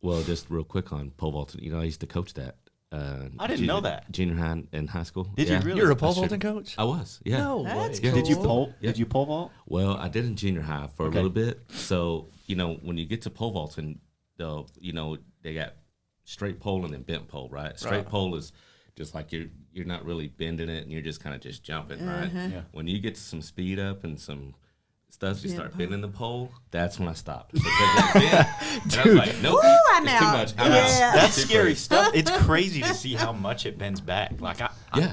Well, just real quick on pole vaulting. I used to coach that. I didn't know that. Junior high and high school. Did you really? You're a pole vaulting coach? I was. Yeah. No That's way. cool. Did you pole? Yeah. Did you pole vault? Well, I did in junior high for a Okay. little bit. So when you get to pole vaulting, they got straight pole and then bent pole, right? Straight pole is just like you're not really bending it and you're just kind of just jumping, right? Yeah. When you get some speed up and some stuff, you start bending the pole. That's when I stopped. Because and I was like, nope, Ooh, I'm it's out. too much. I'm Yeah. out. That's Too scary crazy. stuff. It's crazy to see how much it bends back. Like Yeah.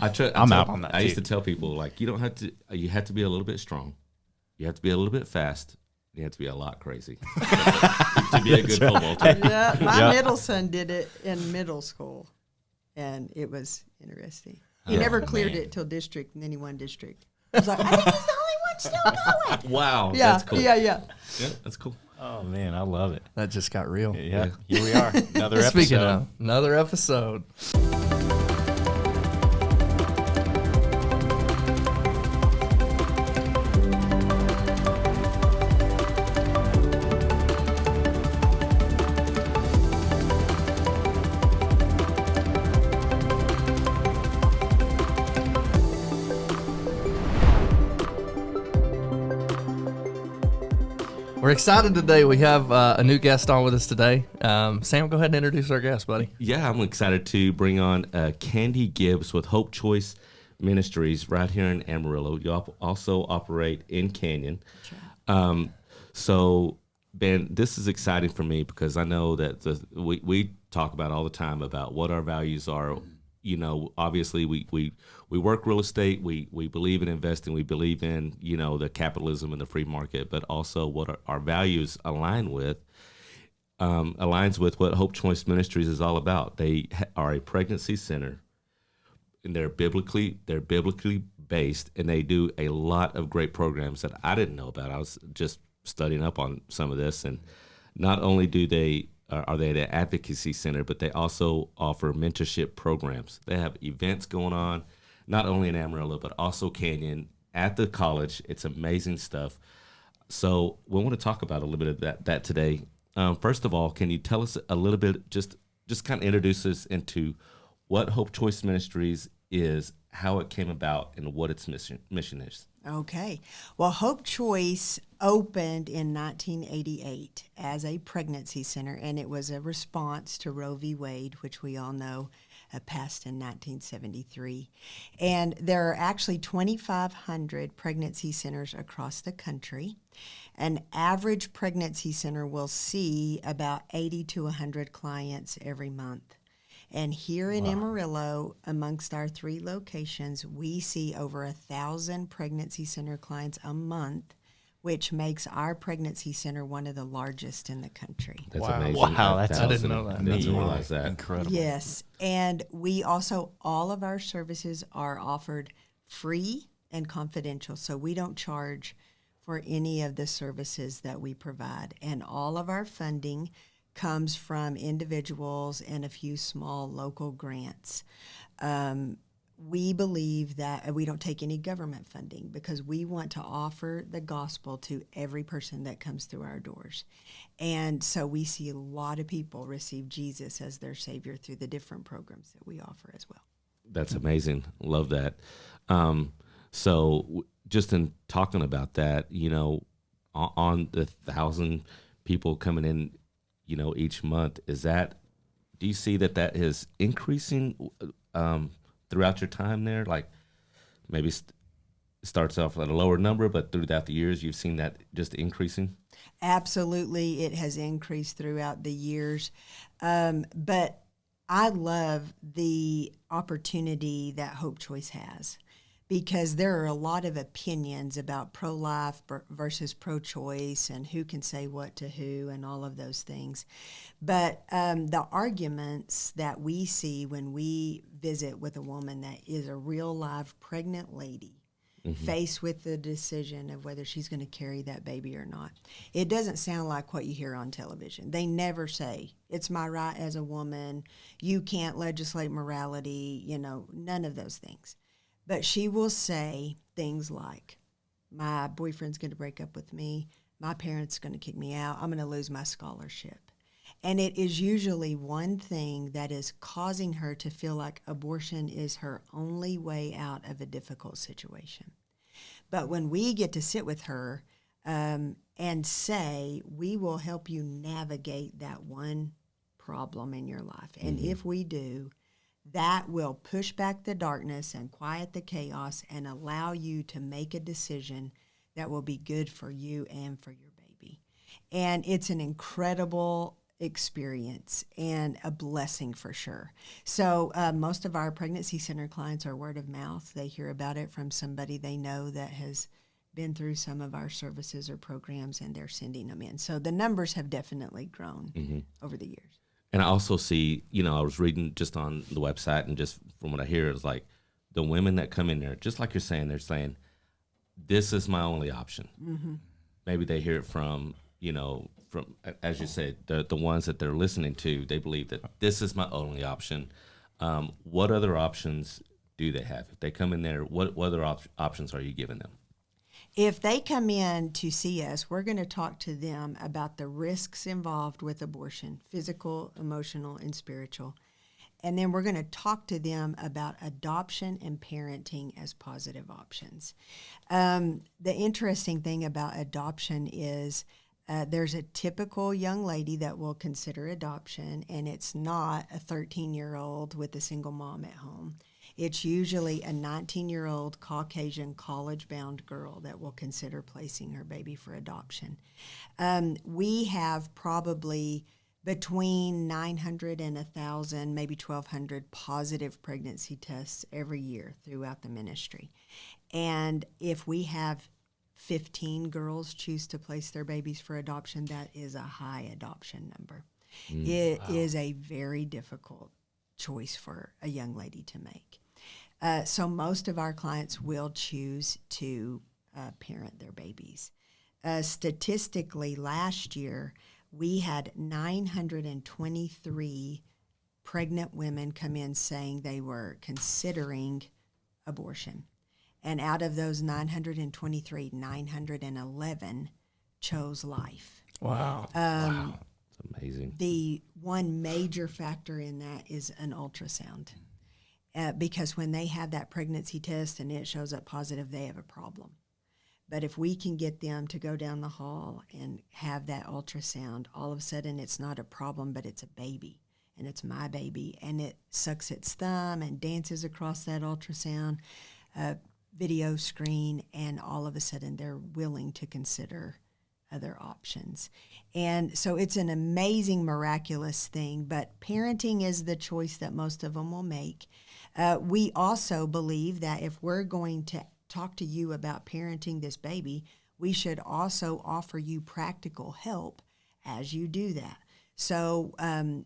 I'm out on that. I used to too. tell people, like, you don't have to. You have to be a little bit strong. You have to be a little bit fast. You have to be a lot crazy to be a good pole vaulter. Yeah, my Yeah. middle son did it in middle school, and it was interesting. He never cleared it till district, and then he won district. I was like, I think he's the only one still doing it. Wow, Yeah, that's cool. yeah. Yeah, that's cool. Oh man, I love it. That just got real. Yeah, here we are. Another episode. Speaking of, another episode. We're excited today. We have a new guest on with us today. Sam, go ahead and introduce our guest, buddy. Yeah, I'm excited to bring on Candy Gibbs with Hope Choice Ministries right here in Amarillo. You also operate in Canyon. So, Ben, this is exciting for me because I know that we talk about all the time about what our values are. Obviously we work real estate. We believe in investing. We believe in, the capitalism and the free market, but also what our values aligns with what Hope Choice Ministries is all about. They are a pregnancy center, and they're biblically based, and they do a lot of great programs that I didn't know about. I was just studying up on some of this, and not only are they an advocacy center, but they also offer mentorship programs. They have events going on, not only in Amarillo, but also Canyon at the college. It's amazing stuff. So we want to talk about a little bit of that today. First of all, can you tell us a little bit, just kind of introduce us into what Hope Choice Ministries is, how it came about, and what its mission is? Okay. Well, Hope Choice opened in 1988 as a pregnancy center, and it was a response to Roe v. Wade, which we all know passed in 1973. And there are actually 2,500 pregnancy centers across the country. An average pregnancy center will see about 80 to 100 clients every month. And here in Amarillo, amongst our 3 locations, we see over 1,000 pregnancy center clients a month, which makes our pregnancy center one of the largest in the country. That's Wow. amazing. Wow, that's- I didn't know that. I didn't realize that. Incredible. Yes, and we also, all of our services are offered free and confidential, so we don't charge for any of the services that we provide. And all of our funding comes from individuals and a few small local grants. We believe that we don't take any government funding because we want to offer the gospel to every person that comes through our doors. And so we see a lot of people receive Jesus as their Savior through the different programs that we offer as well. That's amazing. Love that. So just in talking about that, on the 1,000 people coming in, each month, do you see that is increasing throughout your time there? Like maybe starts off at a lower number, but throughout the years, you've seen that just increasing? Absolutely, it has increased throughout the years. But I love the opportunity that Hope Choice has because there are a lot of opinions about pro-life versus pro-choice and who can say what to who and all of those things. But the arguments that we see when we visit with a woman that is a real live pregnant lady faced with the decision of whether she's going to carry that baby or not, it doesn't sound like what you hear on television. They never say, it's my right as a woman, you can't legislate morality, none of those things. But she will say things like, my boyfriend's going to break up with me, my parents are going to kick me out, I'm going to lose my scholarship. And it is usually one thing that is causing her to feel like abortion is her only way out of a difficult situation. But when we get to sit with her and say, we will help you navigate that one problem in your life. And if we do, that will push back the darkness and quiet the chaos and allow you to make a decision that will be good for you and for your baby. And it's an incredible experience and a blessing for sure. So most of our pregnancy center clients are word of mouth. They hear about it from somebody they know that has been through some of our services or programs, and they're sending them in. So the numbers have definitely grown over the years. And I also see, I was reading just on the website, and just from what I hear, it's like the women that come in there, just like you're saying, they're saying, this is my only option. Maybe they hear it from, from, as you said, the ones that they're listening to, they believe that this is my only option. What other options do they have? If they come in there, what other options are you giving them? If they come in to see us, we're going to talk to them about the risks involved with abortion, physical, emotional, and spiritual. And then we're going to talk to them about adoption and parenting as positive options. The interesting thing about adoption is there's a typical young lady that will consider adoption, and it's not a 13-year-old with a single mom at home. It's usually a 19-year-old Caucasian college-bound girl that will consider placing her baby for adoption. We have probably between 900 and 1,000, maybe 1,200 positive pregnancy tests every year throughout the ministry. And if we have 15 girls choose to place their babies for adoption, that is a high adoption number. It is a very difficult choice for a young lady to make. So most of our clients will choose to parent their babies. Statistically, last year, we had 923 pregnant women come in saying they were considering abortion. And out of those 923, 911 chose life. Wow. Wow. It's amazing. The one major factor in that is an ultrasound. Because when they have that pregnancy test and it shows up positive, they have a problem. But if we can get them to go down the hall and have that ultrasound, all of a sudden it's not a problem, but it's a baby, and it's my baby, and it sucks its thumb and dances across that ultrasound video screen, and all of a sudden they're willing to consider other options. And so it's an amazing, miraculous thing, but parenting is the choice that most of them will make. We also believe that if we're going to talk to you about parenting this baby, we should also offer you practical help as you do that. So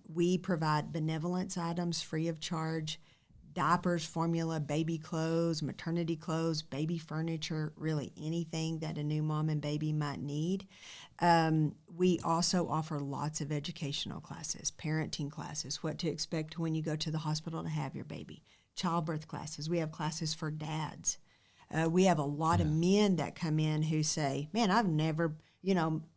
we provide benevolence items free of charge, diapers, formula, baby clothes, maternity clothes, baby furniture, really anything that a new mom and baby might need. We also offer lots of educational classes, parenting classes, what to expect when you go to the hospital to have your baby, childbirth classes. We have classes for dads. We have a lot of men that come in who say, man, I've never,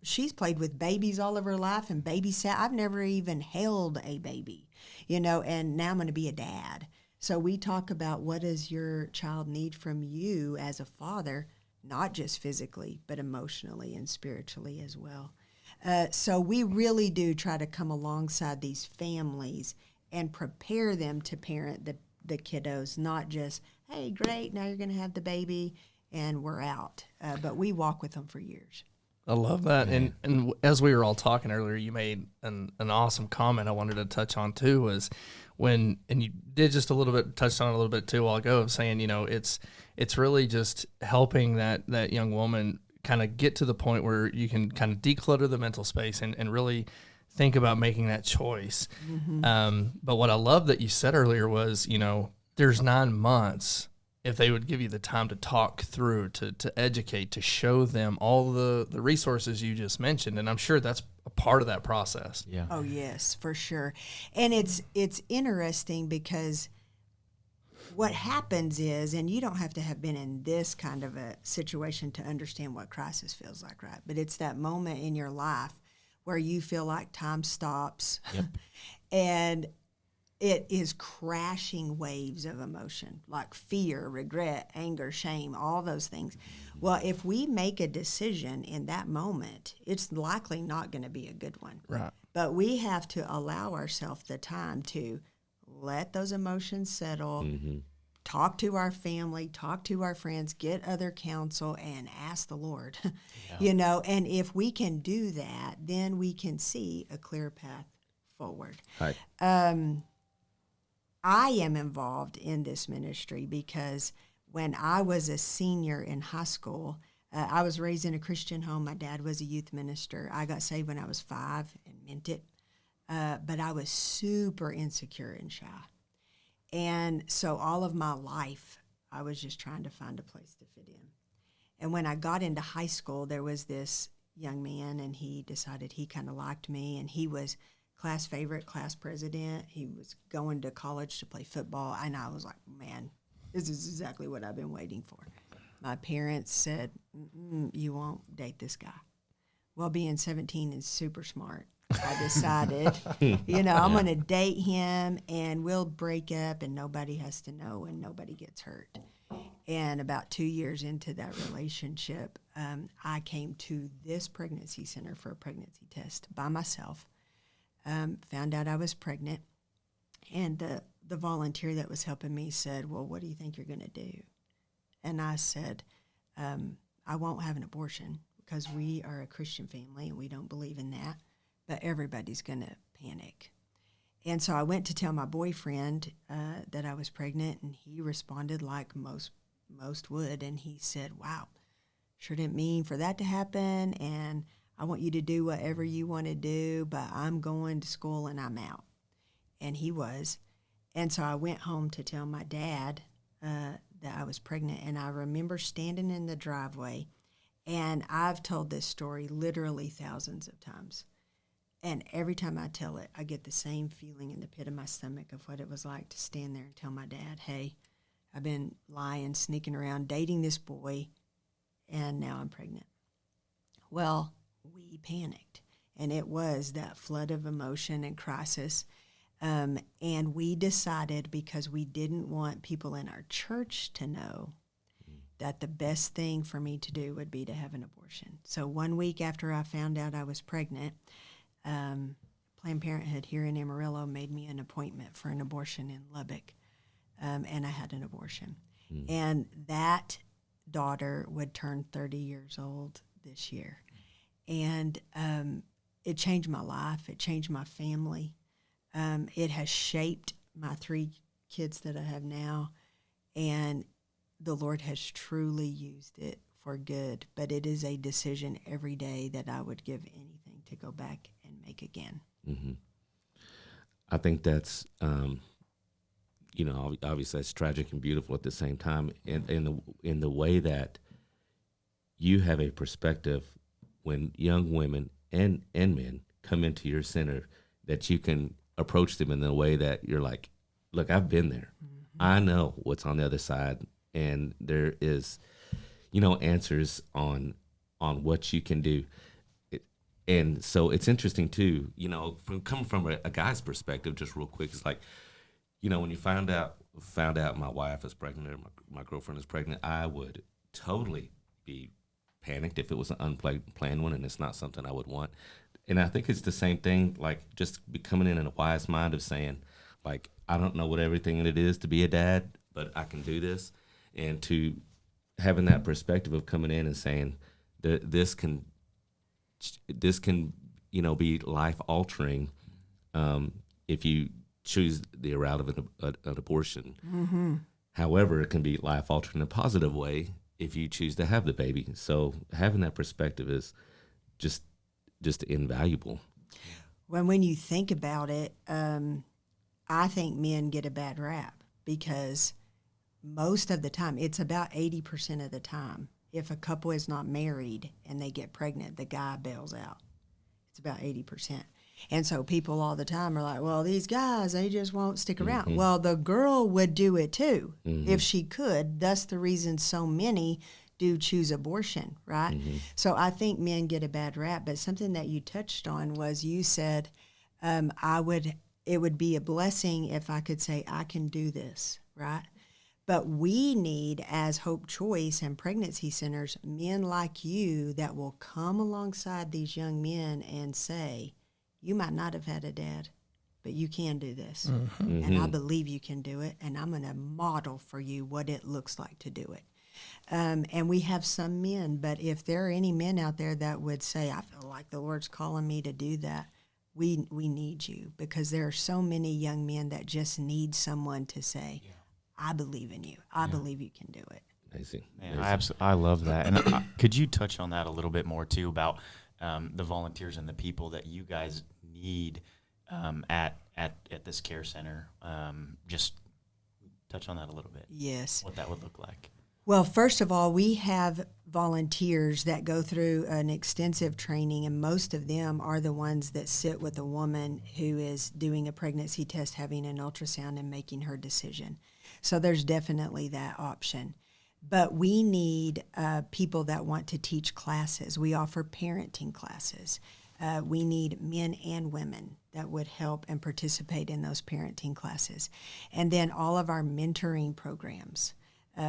she's played with babies all of her life and babysat. I've never even held a baby, and now I'm going to be a dad. So we talk about what does your child need from you as a father, not just physically, but emotionally and spiritually as well. So we really do try to come alongside these families and prepare them to parent the kiddos, not just, hey, great, now you're going to have the baby and we're out. But we walk with them for years. I love that. And as we were all talking earlier, you made an awesome comment I wanted to touch on too, was and you did just a little bit, touched on it a little bit too a while ago, of saying, it's really just helping that young woman kind of get to the point where you can kind of declutter the mental space and really think about making that choice. But what I love that you said earlier was, there's 9 months if they would give you the time to talk through, to educate, to show them all the resources you just mentioned. And I'm sure that's a part of that process. Yeah. Oh, yes, for sure. And it's interesting because what happens is, and you don't have to have been in this kind of a situation to understand what crisis feels like, right? But it's that moment in your life where you feel like time stops. Yep. And it is crashing waves of emotion, like fear, regret, anger, shame, all those things. Well, if we make a decision in that moment, it's likely not going to be a good one. Right. But we have to allow ourselves the time to let those emotions settle, talk to our family, talk to our friends, get other counsel, and ask the Lord. And if we can do that, then we can see a clear path forward. Right. I am involved in this ministry because when I was a senior in high school, I was raised in a Christian home. My dad was a youth minister. I got saved when I was 5 and meant it. But I was super insecure and shy. And so all of my life, I was just trying to find a place to fit in. And when I got into high school, there was this young man, and he decided he kind of liked me, and he was class favorite, class president. He was going to college to play football, and I was like, man, this is exactly what I've been waiting for. My parents said, you won't date this guy. Well, being 17 is super smart. I decided, I'm going to date him, and we'll break up, and nobody has to know, and nobody gets hurt. And about 2 years into that relationship, I came to this pregnancy center for a pregnancy test by myself. Found out I was pregnant, and the volunteer that was helping me said, well, what do you think you're going to do? And I said, I won't have an abortion because we are a Christian family and we don't believe in that, but everybody's going to panic. And so I went to tell my boyfriend that I was pregnant, and he responded like most would, and he said, wow, sure didn't mean for that to happen, and I want you to do whatever you want to do, but I'm going to school and I'm out. And he was. And so I went home to tell my dad that I was pregnant, and I remember standing in the driveway, and I've told this story literally thousands of times. And every time I tell it, I get the same feeling in the pit of my stomach of what it was like to stand there and tell my dad, hey, I've been lying, sneaking around, dating this boy, and now I'm pregnant. Well, we panicked, and it was that flood of emotion and crisis. And we decided, because we didn't want people in our church to know, that the best thing for me to do would be to have an abortion. So 1 week after I found out I was pregnant, Planned Parenthood here in Amarillo made me an appointment for an abortion in Lubbock, and I had an abortion. And that daughter would turn 30 years old this year. And it changed my life. It changed my family. It has shaped my 3 kids that I have now, and the Lord has truly used it for good. But it is a decision every day that I would give anything to go back and make again. Mm-hmm. I think that's, obviously that's tragic and beautiful at the same time. In the way that you have a perspective when young women and men come into your center, that you can approach them in the way that you're like, look, I've been there. Mm-hmm. I know what's on the other side, and there is, answers on what you can do. And so it's interesting too, from coming from a guy's perspective, just real quick, it's like, when you found out my wife is pregnant or my girlfriend is pregnant, I would totally be panicked if it was an unplanned one, and it's not something I would want. And I think it's the same thing, like just coming in a wise mind of saying, like, I don't know what everything it is to be a dad, but I can do this. And to having that perspective of coming in and saying that this can be life altering if you choose the route of an abortion. Mm-hmm. However, it can be life altering in a positive way if you choose to have the baby. So having that perspective is just invaluable. When you think about it, I think men get a bad rap because most of the time, it's about 80% of the time, if a couple is not married and they get pregnant, the guy bails out. It's about 80%. And so people all the time are like, well, these guys, they just won't stick around. Mm-hmm. Well, the girl would do it too, mm-hmm. if she could. Thus the reason so many do choose abortion, right? Mm-hmm. So I think men get a bad rap, but something that you touched on was you said, it would be a blessing if I could say, I can do this, right? But we need, as Hope Choice and pregnancy centers, men like you that will come alongside these young men and say, you might not have had a dad, but you can do this. Mm-hmm. And I believe you can do it. And I'm going to model for you what it looks like to do it. And we have some men, but if there are any men out there that would say, I feel like the Lord's calling me to do that, we need you, because there are so many young men that just need someone to say, I believe in you. I believe you can do it. Amazing. Man, I love that. And could you touch on that a little bit more too, about the volunteers and the people that you guys need at this care center? Just touch on that a little bit. Yes. What that would look like. Well, first of all, we have volunteers that go through an extensive training, and most of them are the ones that sit with a woman who is doing a pregnancy test, having an ultrasound, and making her decision. So there's definitely that option. But we need people that want to teach classes. We offer parenting classes. We need men and women that would help and participate in those parenting classes. And then all of our mentoring programs.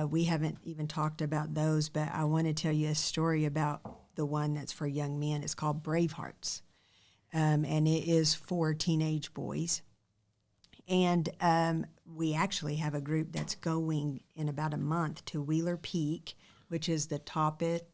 We haven't even talked about those, but I want to tell you a story about the one that's for young men. It's called Brave Hearts, and it is for teenage boys. And we actually have a group that's going in about a month to Wheeler Peak, which is the highest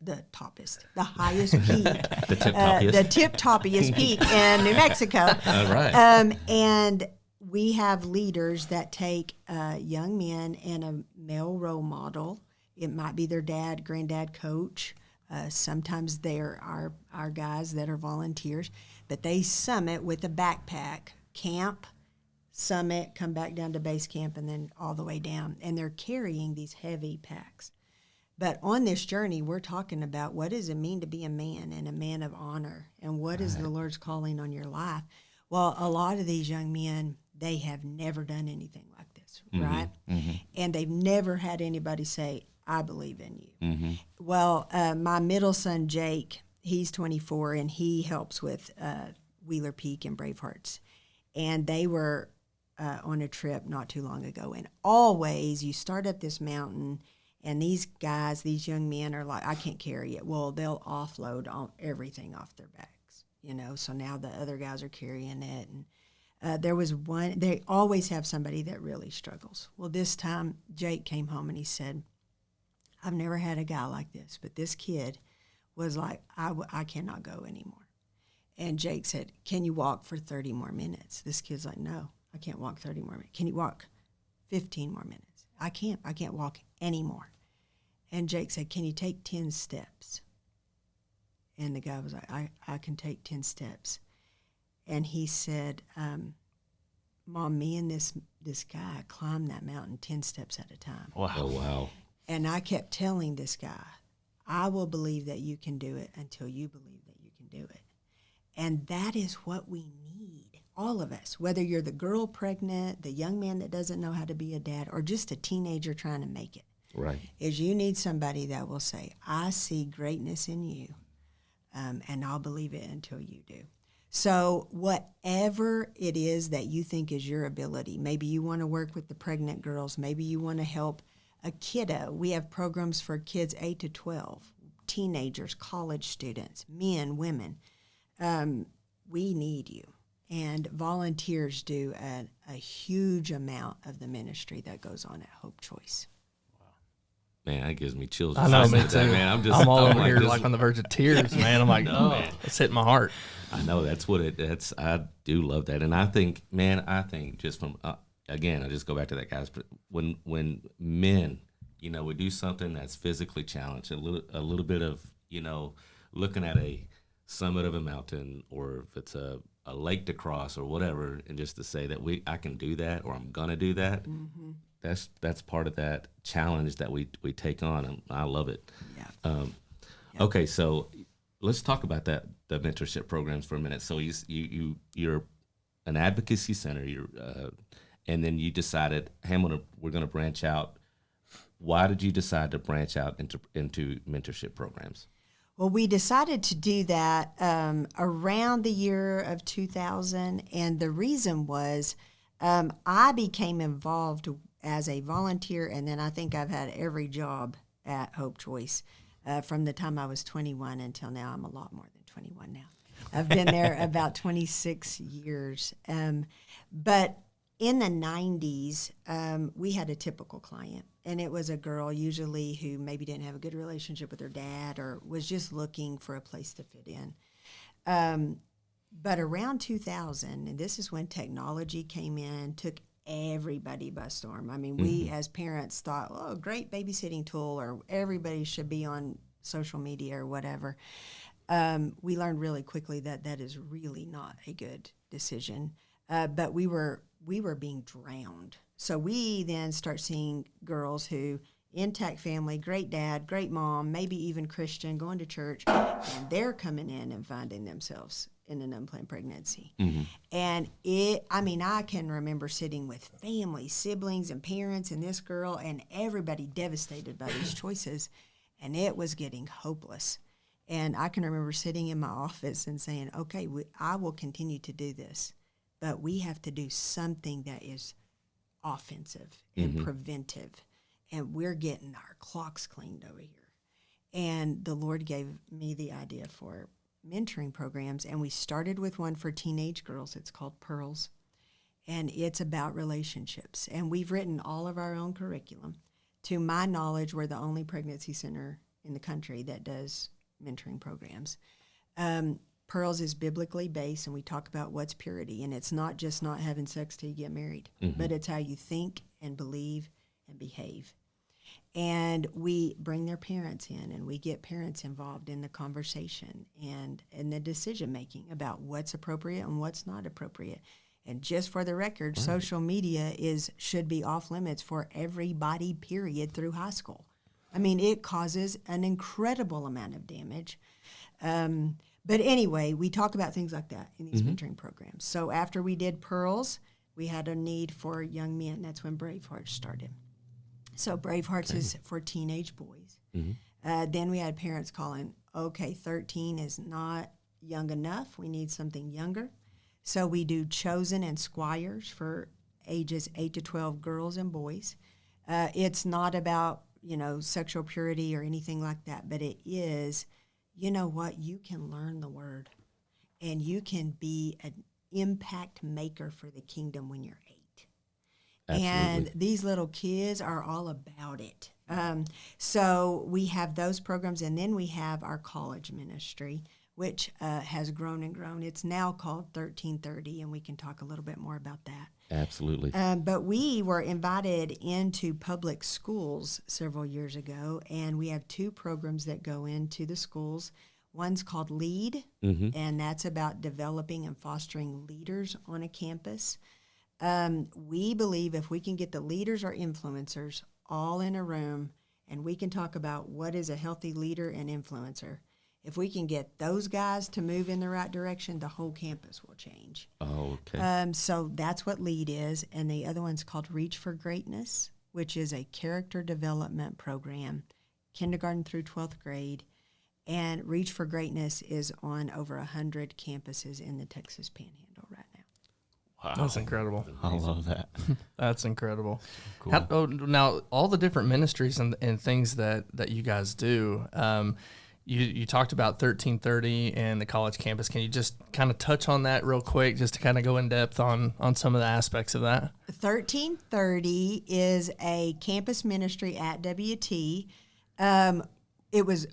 peak, the tip-toppiest peak in New Mexico. All right. And we have leaders that take young men and a male role model. It might be their dad, granddad, coach. Sometimes they're our guys that are volunteers. But they summit with a backpack, camp, summit, come back down to base camp, and then all the way down. And they're carrying these heavy packs. But on this journey, we're talking about what does it mean to be a man and a man of honor, and what is the Lord's calling on your life? Well, a lot of these young men, they have never done anything like this, right? Mm-hmm. And they've never had anybody say, I believe in you. Mm-hmm. Well, my middle son, Jake, he's 24, and he helps with Wheeler Peak and Brave Hearts. And they were on a trip not too long ago. And always you start up this mountain, and these guys, these young men are like, I can't carry it. Well, they'll offload everything off their backs, so now the other guys are carrying it. And there was one, they always have somebody that really struggles. Well, this time Jake came home and he said, I've never had a guy like this, but this kid was like, I cannot go anymore. And Jake said, can you walk for 30 more minutes? This kid's like, no, I can't walk 30 more minutes. Can you walk 15 more minutes? I can't walk anymore. And Jake said, can you take 10 steps? And the guy was like, I can take 10 steps. And he said, Mom, me and this guy climbed that mountain 10 steps at a time. Wow. Oh, wow. And I kept telling this guy, I will believe that you can do it until you believe that you can do it. And that is what we need, all of us, whether you're the girl pregnant, the young man that doesn't know how to be a dad, or just a teenager trying to make it. Right. Is you need somebody that will say, I see greatness in you, and I'll believe it until you do. So whatever it is that you think is your ability, maybe you want to work with the pregnant girls, maybe you want to help a kiddo. We have programs for kids 8 to 12, teenagers, college students, men, women. We need you. And volunteers do a huge amount of the ministry that goes on at Hope Choice. Man, that gives me chills. I know, me That, too. man. I'm all over like, here this like is- on the verge of tears, man. I'm like, oh, it's hitting my heart. I know that's what that's. I do love that, and I think just from again, I just go back to that, guys. But when men, we do something that's physically challenged, a little bit of looking at a summit of a mountain, or if it's a lake to cross or whatever, and just to say that I can do that, or I'm gonna do that. Mm-hmm. That's part of that challenge that we take on, and I love it. Yeah. Okay, so let's talk about the mentorship programs for a minute. So you're an advocacy center, and then you decided, hey, we're gonna branch out why did you decide to branch out into mentorship programs? Well, we decided to do that around the year of 2000, and the reason was I became involved as a volunteer, and then I think I've had every job at Hope Choice from the time I was 21 until now. I'm a lot more than 21 now. I've been there about 26 years. But in the 90s, we had a typical client, and it was a girl usually who maybe didn't have a good relationship with her dad or was just looking for a place to fit in. But around 2000, and this is when technology came in, took everybody by storm. I mean, we as parents thought, oh, great babysitting tool, or everybody should be on social media or whatever. We learned really quickly that that is really not a good decision. But we were being drowned. So we then start seeing girls who, intact family, great dad, great mom, maybe even Christian, going to church, and they're coming in and finding themselves in an unplanned pregnancy. And I can remember sitting with family, siblings, and parents and this girl, and everybody devastated by these choices, and it was getting hopeless. And I can remember sitting in my office and saying, okay, I will continue to do this, but we have to do something that is offensive and preventive. And we're getting our clocks cleaned over here. And the Lord gave me the idea for mentoring programs, and we started with one for teenage girls. It's called Pearls, and it's about relationships. And we've written all of our own curriculum. To my knowledge, we're the only pregnancy center in the country that does mentoring programs. Pearls is biblically based, and we talk about what's purity, and it's not just not having sex till you get married, but it's how you think and believe and behave. And we bring their parents in, and we get parents involved in the conversation and in the decision-making about what's appropriate and what's not appropriate. And just for the record, social media should be off limits for everybody, period, through high school. I mean, it causes an incredible amount of damage. But anyway, we talk about things like that in these mentoring programs. So after we did Pearls, we had a need for young men. That's when Brave Hearts started. So Brave Hearts is for teenage boys. Then we had parents calling, okay, 13 is not young enough. We need something younger. So we do Chosen and Squires for ages 8 to 12 girls and boys. It's not about, sexual purity or anything like that, but it is, you can learn the word, and you can be an impact maker for the kingdom when you're 8. Absolutely. And these little kids are all about it. So we have those programs, and then we have our college ministry, which has grown and grown. It's now called 1330, and we can talk a little bit more about that. Absolutely. But we were invited into public schools several years ago, and we have 2 programs that go into the schools. One's called LEAD, and that's about developing and fostering leaders on a campus. We believe if we can get the leaders or influencers all in a room, and we can talk about what is a healthy leader and influencer, if we can get those guys to move in the right direction, the whole campus will change. Oh, okay. So that's what LEAD is. And the other one's called Reach for Greatness, which is a character development program, kindergarten through 12th grade. And Reach for Greatness is on over 100 campuses in the Texas Panhandle right now. Wow. That's incredible. I love that. That's incredible. Cool. Now, all the different ministries and things that you guys do, you talked about 1330 and the college campus. Can you just kind of touch on that real quick, just to kind of go in depth on some of the aspects of that? 1330 is a campus ministry at WT.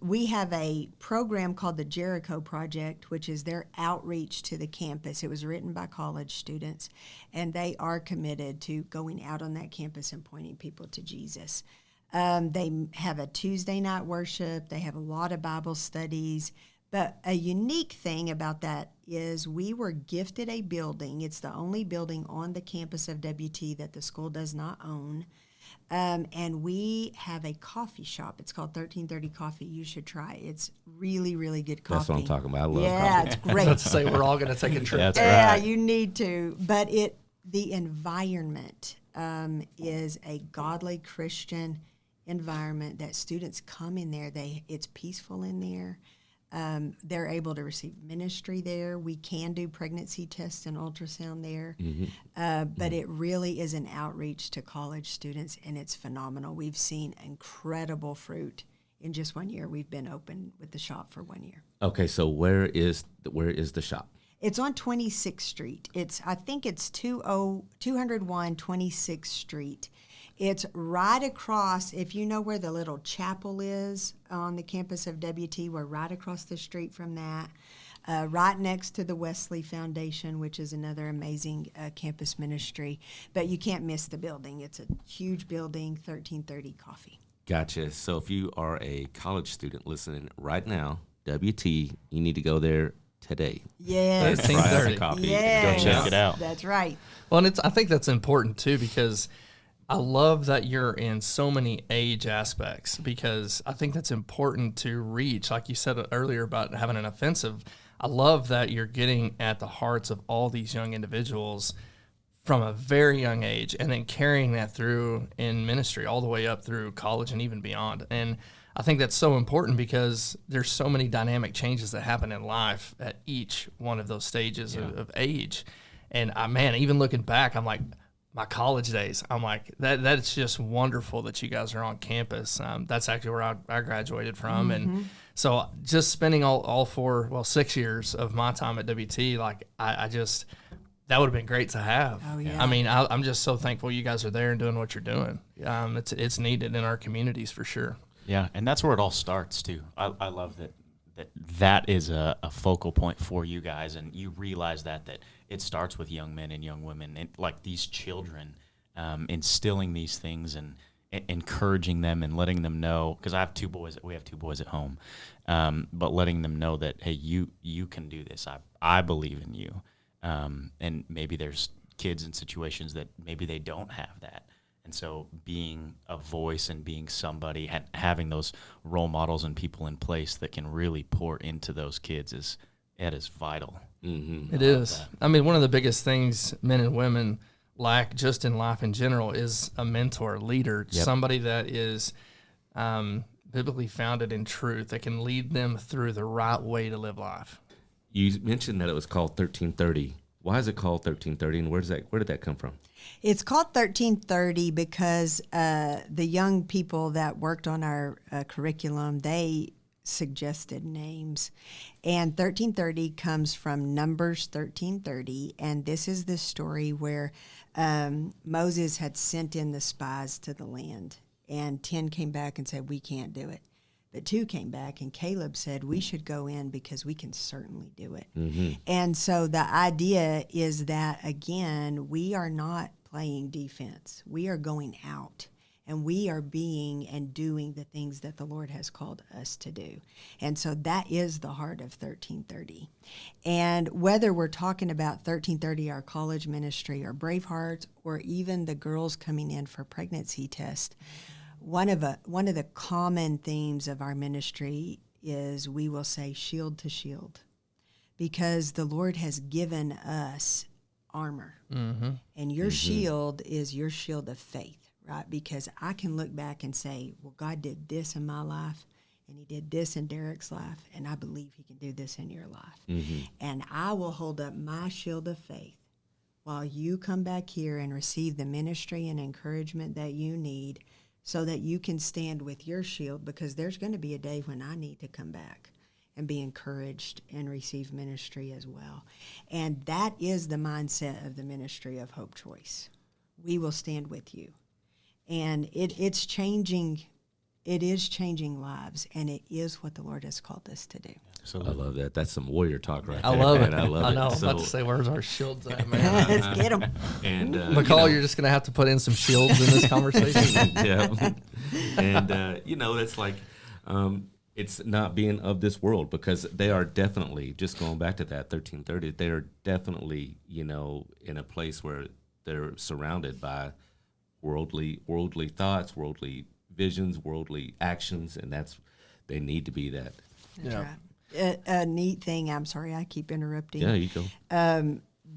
We have a program called the Jericho Project, which is their outreach to the campus. It was written by college students, and they are committed to going out on that campus and pointing people to Jesus. They have a Tuesday night worship. They have a lot of Bible studies. But a unique thing about that is we were gifted a building. It's the only building on the campus of WT that the school does not own. And we have a coffee shop. It's called 1330 Coffee. You should try it. It's really, really good coffee. That's what I'm talking about. I love coffee. Yeah, it's great. Let's say we're all going to take a trip. That's Yeah, right. you need to. But the environment is a godly Christian environment that students come in there. It's peaceful in there. They're able to receive ministry there. We can do pregnancy tests and ultrasound there. But it really is an outreach to college students, and it's phenomenal. We've seen incredible fruit in just 1 year. We've been open with the shop for 1 year. Okay, so where is the shop? It's on 26th Street. I think it's 201 26th Street. It's right across, if you know where the little chapel is on the campus of WT, we're right across the street from that, right next to the Wesley Foundation, which is another amazing campus ministry. But you can't miss the building. It's a huge building, 1330 Coffee. Gotcha. So if you are a college student listening right now, WT, you need to go there today. Yes. 1330. Coffee. Yes. Go check it out. That's right. Well, and I think that's important too, because I love that you're in so many age aspects, because I think that's important to reach. Like you said earlier about having an offensive, I love that you're getting at the hearts of all these young individuals from a very young age, and then carrying that through in ministry all the way up through college and even beyond. And I think that's so important, because there's so many dynamic changes that happen in life at each one of those stages of age. And man, even looking back, I'm like, my college days, I'm like, that's just wonderful that you guys are on campus. That's actually where I graduated from. And so just spending all 6 years of my time at WT, like I just, that would have been great to have. Oh, yeah. I mean, I'm just so thankful you guys are there and doing what you're doing. It's needed in our communities for sure. Yeah, and that's where it all starts too. I love that is a focal point for you guys, and you realize that it starts with young men and young women, and like these children, instilling these things and encouraging them and letting them know. Because we have two boys at home, but letting them know that, hey, you can do this. I believe in you, and maybe there's kids in situations that maybe they don't have that. And so being a voice and being somebody and having those role models and people in place that can really pour into those kids is vital. Mm-hmm. It is. I mean, one of the biggest things men and women lack just in life in general is a mentor, a leader, somebody that is biblically founded in truth, that can lead them through the right way to live life. You mentioned that it was called 1330. Why is it called 1330, and where did that come from? It's called 1330 because the young people that worked on our curriculum, they suggested names. And 1330 comes from Numbers 1330, and this is the story where Moses had sent in the spies to the land, and 10 came back and said, we can't do it. But 2 came back, and Caleb said, we should go in because we can certainly do it. Mm-hmm. And so the idea is that, again, we are not playing defense. We are going out, and we are being and doing the things that the Lord has called us to do. And so that is the heart of 1330. And whether we're talking about 1330, our college ministry, or Brave Hearts, or even the girls coming in for pregnancy test, one of the common themes of our ministry is we will say shield to shield, because the Lord has given us armor. Mm-hmm. And your shield is your shield of faith, right? Because I can look back and say, well, God did this in my life, and he did this in Derek's life, and I believe he can do this in your life. Mm-hmm. And I will hold up my shield of faith while you come back here and receive the ministry and encouragement that you need, so that you can stand with your shield, because there's going to be a day when I need to come back and be encouraged and receive ministry as well. And that is the mindset of the ministry of Hope Choice. We will stand with you. And it's changing. It is changing lives, and it is what the Lord has called us to do. So I love that. That's some warrior talk right I there. love man. it. I love I it. know. I was So, about to say, where's our shields at, man? Let's get them. and McCall, you're just going to have to put in some shields in this conversation. yeah. And, that's like, it's not being of this world, because they are definitely, just going back to that 1330, they are definitely, in a place where they're surrounded by worldly thoughts, worldly visions, worldly actions, and they need to be that. That's right. A neat thing, I'm sorry, I keep interrupting. Yeah, you go.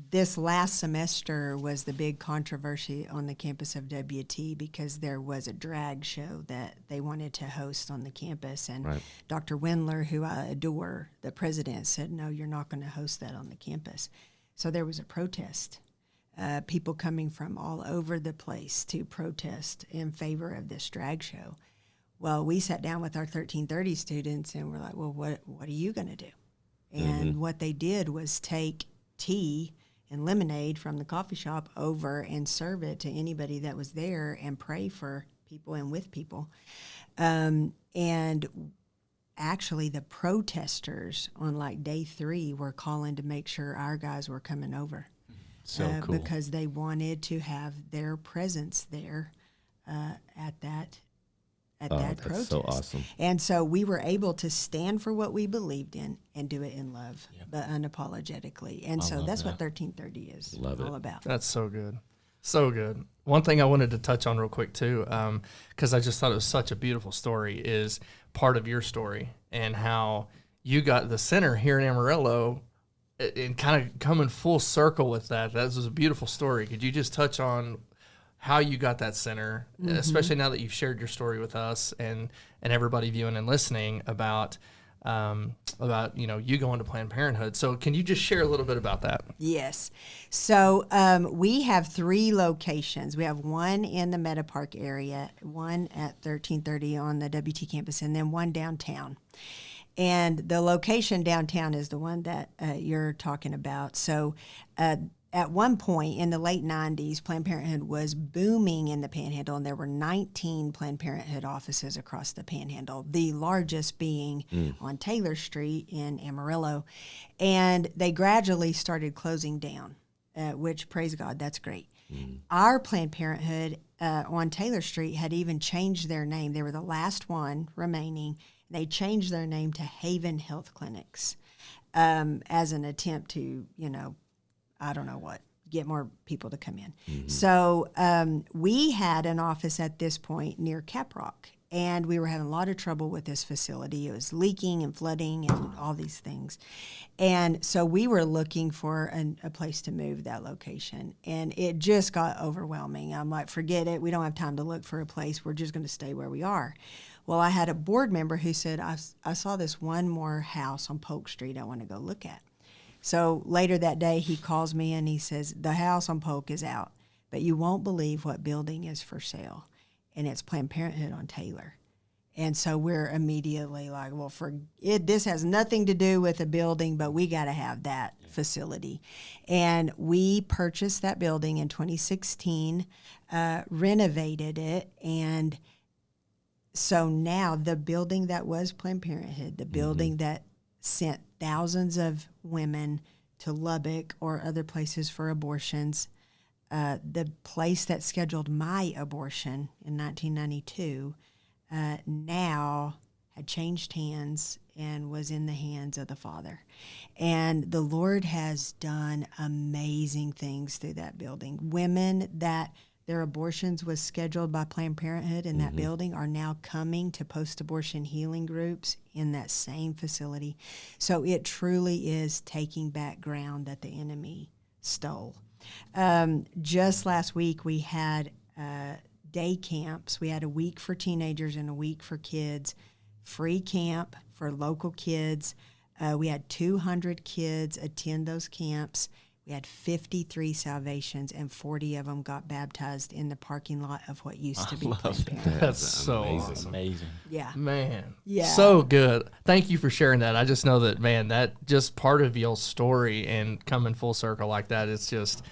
this last semester was the big controversy on the campus of WT because there was a drag show that they wanted to host on the campus. And Right. Dr. Windler, who I adore, the president, said, no, you're not going to host that on the campus. So there was a protest. People coming from all over the place to protest in favor of this drag show. Well, we sat down with our 1330 students and we're like, well, what are you going to do? And what they did was take tea and lemonade from the coffee shop over and serve it to anybody that was there and pray for people and with people. And actually the protesters on like day 3 were calling to make sure our guys were coming over. So cool. Because they wanted to have their presence there at that That's protest. so awesome. And so we were able to stand for what we believed in and do it in love, but unapologetically. And so that's what 1330 is all about. That's so good. So good. One thing I wanted to touch on real quick too, because I just thought it was such a beautiful story, is part of your story and how you got the center here in Amarillo and kind of coming full circle with that. That was a beautiful story. Could you just touch on how you got that center, especially now that you've shared your story with us and everybody viewing and listening about you going to Planned Parenthood. So can you just share a little bit about that? Yes. So we have 3 locations. We have one in the Meta Park area, one at 1330 on the WT campus, and then one downtown. And the location downtown is the one that you're talking about. So at one point in the late 90s, Planned Parenthood was booming in the Panhandle, and there were 19 Planned Parenthood offices across the Panhandle, the largest being on Taylor Street in Amarillo. And they gradually started closing down, which, praise God, that's great. Our Planned Parenthood on Taylor Street had even changed their name. They were the last one remaining. They changed their name to Haven Health Clinics as an attempt to, I don't know what, get more people to come in. So we had an office at this point near Caprock, and we were having a lot of trouble with this facility. It was leaking and flooding and all these things. And so we were looking for a place to move that location, and it just got overwhelming. I'm like, forget it. We don't have time to look for a place. We're just going to stay where we are. Well, I had a board member who said, I saw this one more house on Polk Street I want to go look at. So later that day, he calls me and he says, the house on Polk is out, but you won't believe what building is for sale. And it's Planned Parenthood on Taylor. And so we're immediately like, well, this has nothing to do with a building, but we got to have that facility. And we purchased that building in 2016, renovated it, and so now the building that was Planned Parenthood, the building that sent thousands of women to Lubbock or other places for abortions, the place that scheduled my abortion in 1992 now had changed hands and was in the hands of the Father. And the Lord has done amazing things through that building. Women that their abortions was scheduled by Planned Parenthood in that building are now coming to post-abortion healing groups in that same facility. So it truly is taking back ground that the enemy stole. Just last week we had day camps. We had a week for teenagers and a week for kids, free camp for local kids. We had 200 kids attend those camps. We had 53 salvations, and 40 of them got baptized in the parking lot of what used to be Planned Parenthood. That's so amazing. awesome. Amazing. Yeah. Man, Yeah. so good. Thank you for sharing that. I just know that, man, that just part of your story and coming full circle like that, it's just,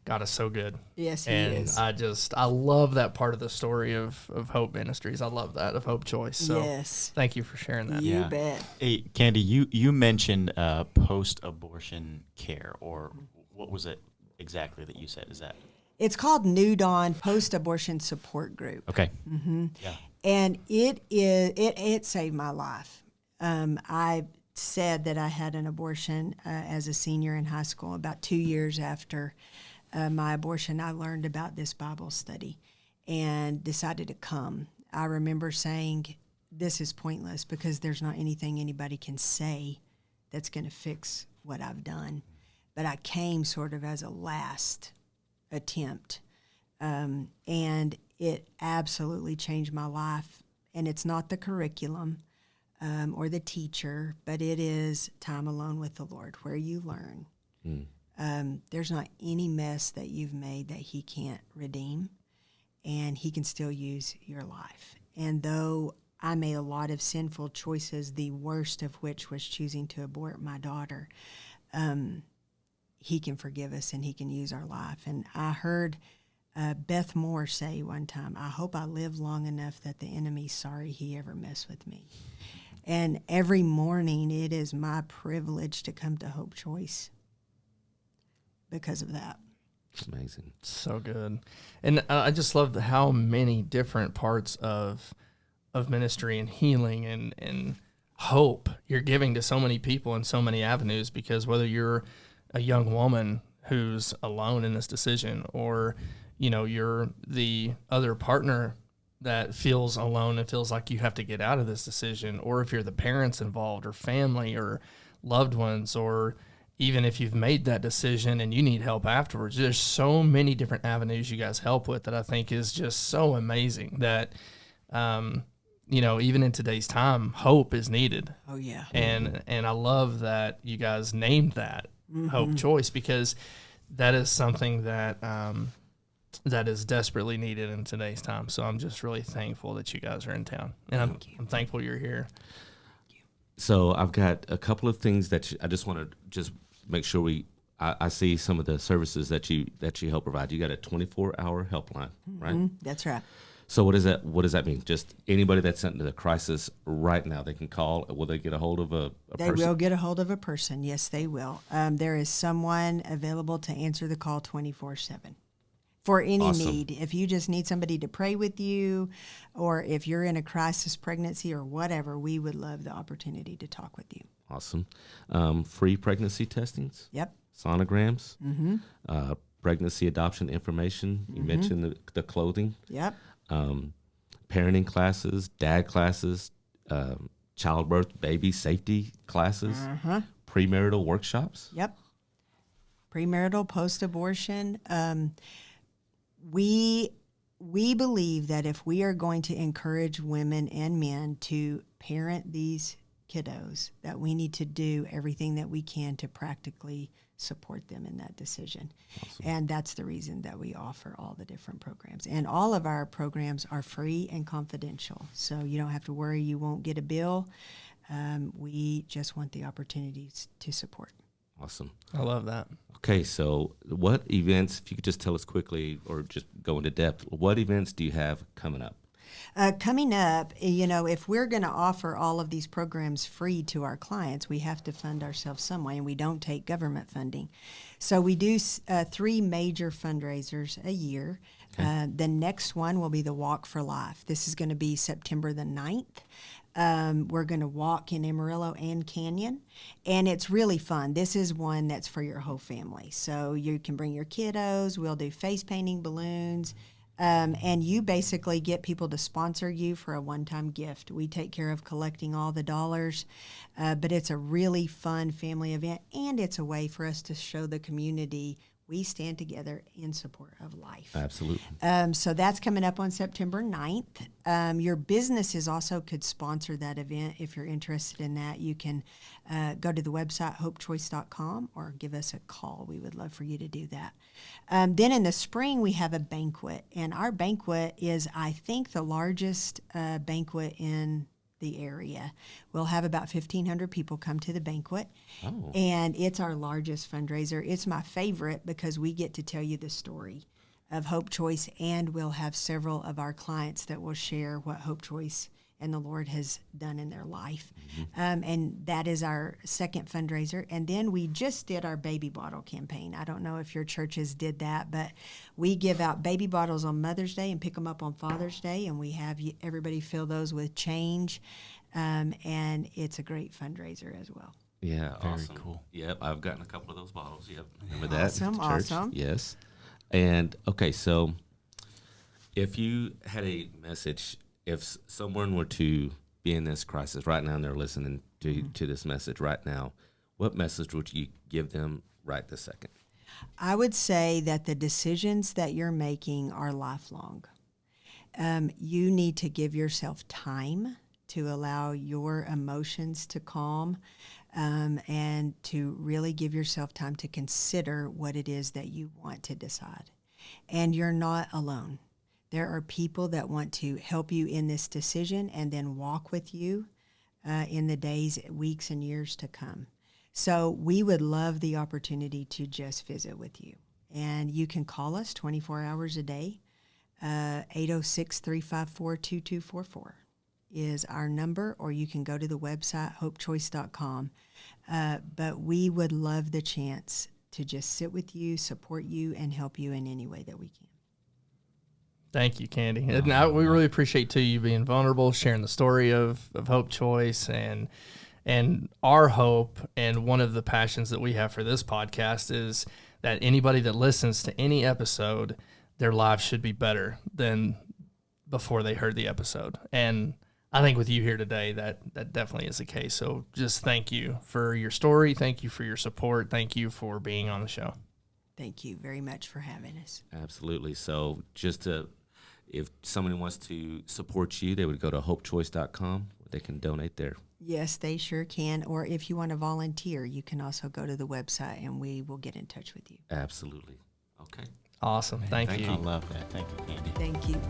God is so good. Yes, he And is. I love that part of the story of Hope Ministries. I love that, of Hope Choice. So Yes. thank you for sharing that. You Yeah. bet. Hey, Candy, you mentioned post-abortion care, or what was it exactly that you said? Is that It's called New Dawn Post-Abortion Support Group. okay? Yeah. And it saved my life. I said that I had an abortion as a senior in high school. About 2 years after my abortion, I learned about this Bible study and decided to come. I remember saying, this is pointless because there's not anything anybody can say that's going to fix what I've done. but I came sort of as a last attempt. And it absolutely changed my life. And it's not the curriculum or the teacher, but it is time alone with the Lord where you learn. There's not any mess that you've made that he can't redeem, and he can still use your life. And though I made a lot of sinful choices, the worst of which was choosing to abort my daughter, he can forgive us and he can use our life. And I heard Beth Moore say one time, I hope I live long enough that the enemy's sorry he ever messed with me. And every morning it is my privilege to come to Hope Choice because of that. It's amazing. So good. And I just love how many different parts of ministry and healing and hope you're giving to so many people in so many avenues, because whether you're a young woman who's alone in this decision, or you're the other partner that feels alone and feels like you have to get out of this decision, or if you're the parents involved or family or loved ones, or even if you've made that decision and you need help afterwards, there's so many different avenues you guys help with that I think is just so amazing that, even in today's time, hope is needed. Oh, yeah. And I love that you guys named that Hope Choice, because that is something that that is desperately needed in today's time. So I'm just really thankful that you guys are in town, and I'm thankful you're here. So I've got a couple of things that I just want to just make sure I see some of the services that you help provide. You got a 24-hour helpline, right? That's right. So what does that mean? Just anybody that's into the crisis right now, they can call. Will they get a hold of a person? They will get a hold of a person. Yes, they will. There is someone available to answer the call 24/7 for any Awesome. need. If you just need somebody to pray with you, or if you're in a crisis pregnancy or whatever, we would love the opportunity to talk with you. Awesome. Free pregnancy testings. Yep. Sonograms. Pregnancy adoption information. You mentioned the clothing. Yep. Parenting classes, dad classes, childbirth, baby safety classes, premarital workshops. Yep. Premarital, post-abortion. We believe that if we are going to encourage women and men to parent these kiddos, that we need to do everything that we can to practically support them in that decision. Awesome. And that's the reason that we offer all the different programs. And all of our programs are free and confidential, so you don't have to worry you won't get a bill. We just want the opportunities to support. Awesome. I love that. Okay, so what events, if you could just tell us quickly or just go into depth, what events do you have coming up? Coming up, if we're going to offer all of these programs free to our clients, we have to fund ourselves some way, and we don't take government funding. So we do 3 major fundraisers a year. Okay. The next one will be the Walk for Life. This is going to be September the 9th. We're going to walk in Amarillo and Canyon, and it's really fun. This is one that's for your whole family. So you can bring your kiddos. We'll do face painting, balloons. And you basically get people to sponsor you for a one-time gift. We take care of collecting all the dollars, but it's a really fun family event, and it's a way for us to show the community we stand together in support of life. Absolutely. So that's coming up on September 9th. Your businesses also could sponsor that event. If you're interested in that, you can go to the website, hopechoice.com, or give us a call. We would love for you to do that. Then in the spring, we have a banquet, and our banquet is, I think, the largest banquet in the area. We'll have about 1,500 people come to the banquet, and it's our largest fundraiser. It's my favorite because we get to tell you the story of Hope Choice, and we'll have several of our clients that will share what Hope Choice and the Lord has done in their life. And that is our second fundraiser. And then we just did our baby bottle campaign. I don't know if your churches did that, but we give out baby bottles on Mother's Day and pick them up on Father's Day, and we have everybody fill those with change. And it's a great fundraiser as well. Yeah, Very awesome. cool. Yep, I've gotten a couple of those bottles. Yep, remember that? Awesome, at the church? awesome. Yes. And, okay, so if you had a message, if someone were to be in this crisis right now and they're listening to this message right now, what message would you give them right this second? I would say that the decisions that you're making are lifelong. You need to give yourself time to allow your emotions to calm, and to really give yourself time to consider what it is that you want to decide. And you're not alone. There are people that want to help you in this decision and then walk with you in the days, weeks, and years to come. So we would love the opportunity to just visit with you. And you can call us 24 hours a day. 806-354-2244 is our number, or you can go to the website, hopechoice.com. But we would love the chance to just sit with you, support you, and help you in any way that we can. Thank you, Candy. And we really appreciate, too, you being vulnerable, sharing the story of Hope Choice, and our hope, and one of the passions that we have for this podcast is that anybody that listens to any episode, their lives should be better than before they heard the episode. And I think with you here today, that definitely is the case. So just thank you for your story. Thank you for your support. Thank you for being on the show. Thank you very much for having us. Absolutely. So if somebody wants to support you, they would go to hopechoice.com. They can donate there. Yes, they sure can. Or if you want to volunteer, you can also go to the website and we will get in touch with you. Absolutely. Okay. Awesome. Thank you. I love that. Thank you, Candy. Thank you.